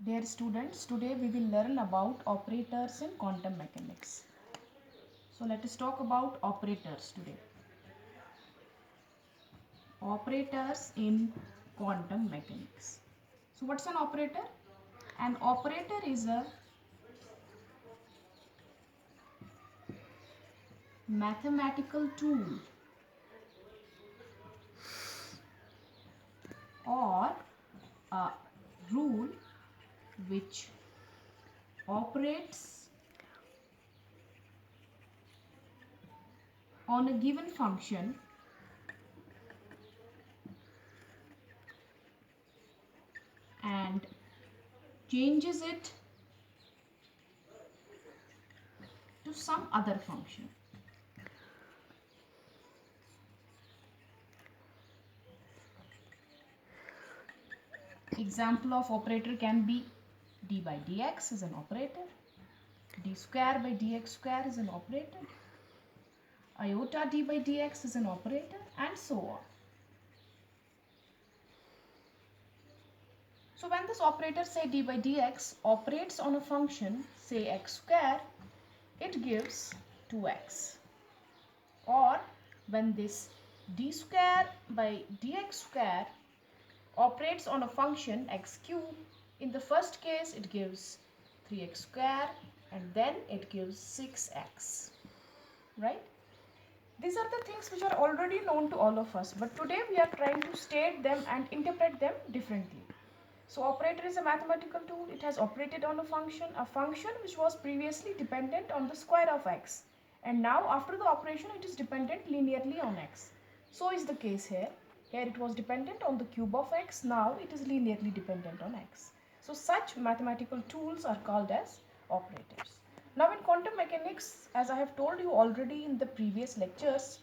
Dear students, today we will learn about operators in quantum mechanics. So let us talk about operators today. Operators in quantum mechanics. So what's an operator? An operator is a mathematical tool or a rule which operates on a given function and changes it to some other function. Example of operator can be d by dx is an operator, d square by dx square is an operator, iota d by dx is an operator, and so on. So when this operator say d by dx operates on a function say x square, it gives 2x. Or when this d square by dx square operates on a function x cube, in the first case it gives 3x square and then it gives 6x, right? These are the things which are already known to all of us, but today we are trying to state them and interpret them differently. So operator is a mathematical tool. It has operated on a function which was previously dependent on the square of x, and now after the operation it is dependent linearly on x. So is the case here. Here it was dependent on the cube of x, now it is linearly dependent on x. So such mathematical tools are called as operators. Now in quantum mechanics, as I have told you already in the previous lectures,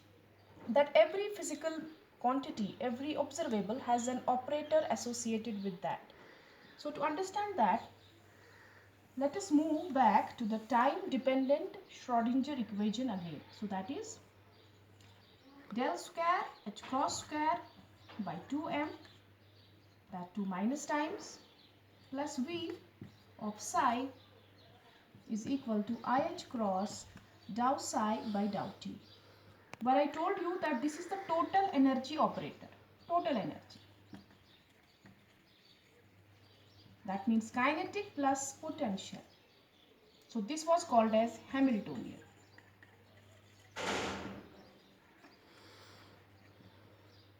that every physical quantity, every observable has an operator associated with that. So to understand that, let us move back to the time dependent Schrodinger equation again. So that is del square h cross square by 2m, that 2 minus times, plus v of psi is equal to ih cross dou psi by dou t. But I told you that this is the total energy operator. Total energy. That means kinetic plus potential. So this was called as Hamiltonian.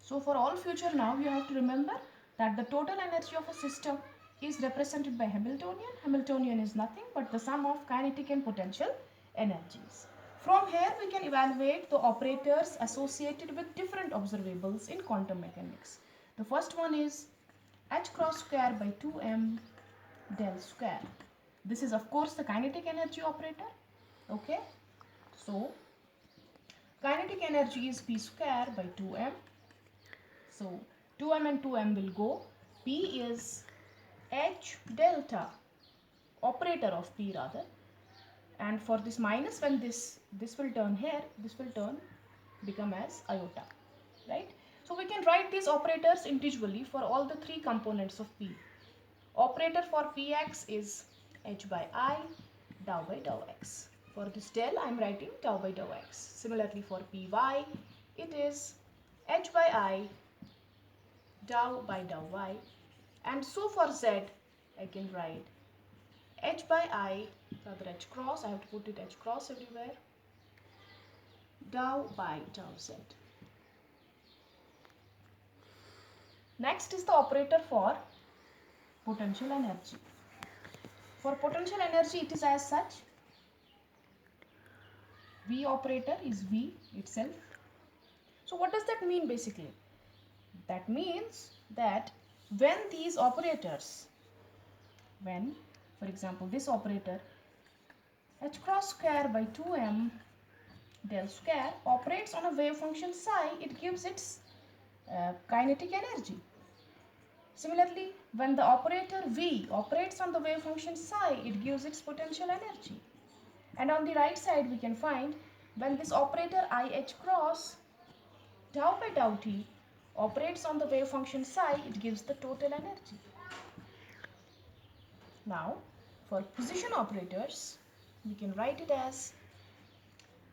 So for all future now you have to remember that the total energy of a system is represented by Hamiltonian. Hamiltonian is nothing but the sum of kinetic and potential energies. From here we can evaluate the operators associated with different observables in quantum mechanics. The first one is h cross square by 2m del square. This is of course the kinetic energy operator. Okay. So kinetic energy is p square by 2m. So 2m and 2m will go. P is h delta, operator of P rather. And for this minus, when this will turn here, this will turn become as iota, right? So we can write these operators individually for all the three components of P. Operator for Px is h by I dou by dou x. For this del I am writing dou by dou x. Similarly for Py it is h by I dou by dou y, and so for z I can write h by I, rather h cross, I have to put it h cross everywhere, dou by dou z. Next is the operator for potential energy. For potential energy it is as such. V operator is V itself. So what does that mean basically? That means that when these operators, when for example this operator h cross square by 2m del square operates on a wave function psi, it gives its kinetic energy. Similarly, when the operator V operates on the wave function psi, it gives its potential energy. And on the right side we can find when this operator IH cross dou by dou t operates on the wave function psi, it gives the total energy. Now for position operators, we can write it as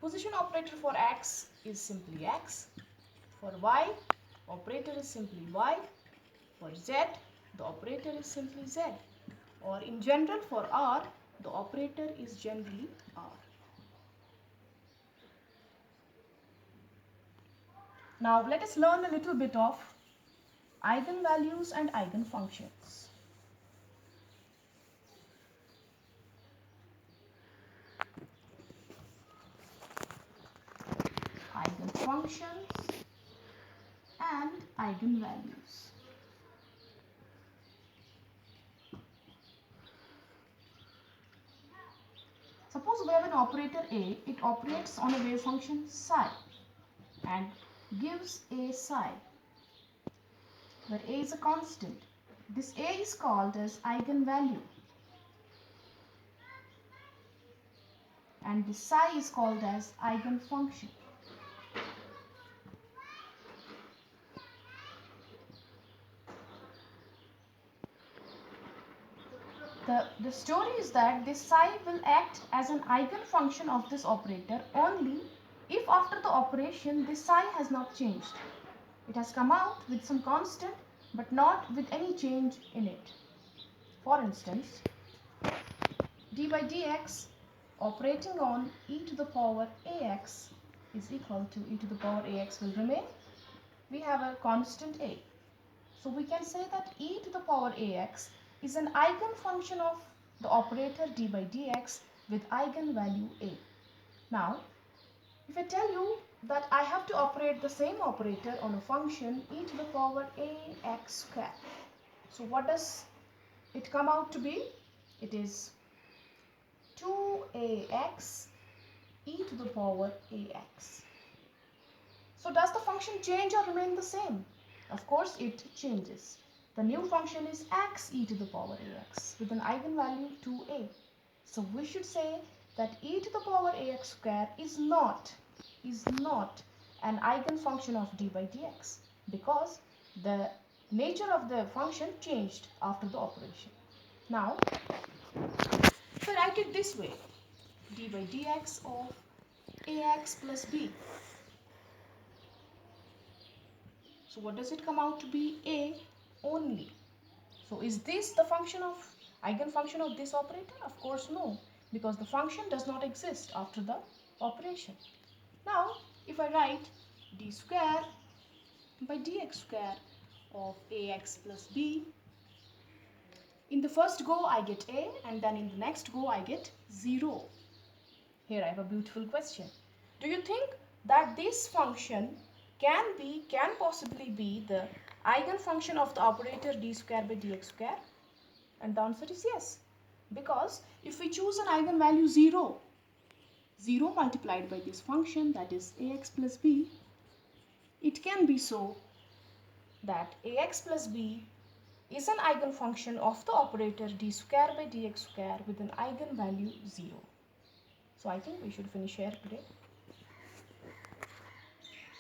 position operator for x is simply x, for y operator is simply y, for z the operator is simply z, or in general for r the operator is generally r. Now let us learn a little bit of eigenvalues and eigenfunctions. Eigenfunctions and eigenvalues. Suppose we have an operator A, it operates on a wave function psi and gives a psi, where A is a constant. This A is called as eigenvalue and this psi is called as eigenfunction. The story is that this psi will act as an eigenfunction of this operator only if after the operation this psi has not changed. It has come out with some constant but not with any change in it. For instance, d by dx operating on e to the power ax is equal to e to the power ax will remain. We have a constant a. So we can say that e to the power ax is an eigenfunction of the operator d by dx with eigenvalue a. Now, if I tell you that I have to operate the same operator on a function e to the power ax square, so what does it come out to be? It is 2ax e to the power ax. So does the function change or remain the same? Of course it changes. The new function is x e to the power ax with an eigenvalue 2a. So we should say that e to the power ax square is not an eigenfunction of d by dx because the nature of the function changed after the operation. Now, if I write it this way, d by dx of ax plus b. So what does it come out to be? A only. So is this the eigenfunction of this operator? Of course no, because the function does not exist after the operation. Now if I write d square by dx square of ax plus b, in the first go I get a and then in the next go I get 0. Here I have a beautiful question. Do you think that this function can possibly be the eigenfunction of the operator d square by dx square? And the answer is yes. Because if we choose an eigenvalue 0, 0 multiplied by this function, that is ax plus b, it can be so that ax plus b is an eigenfunction of the operator d square by dx square with an eigenvalue 0. So I think we should finish here today.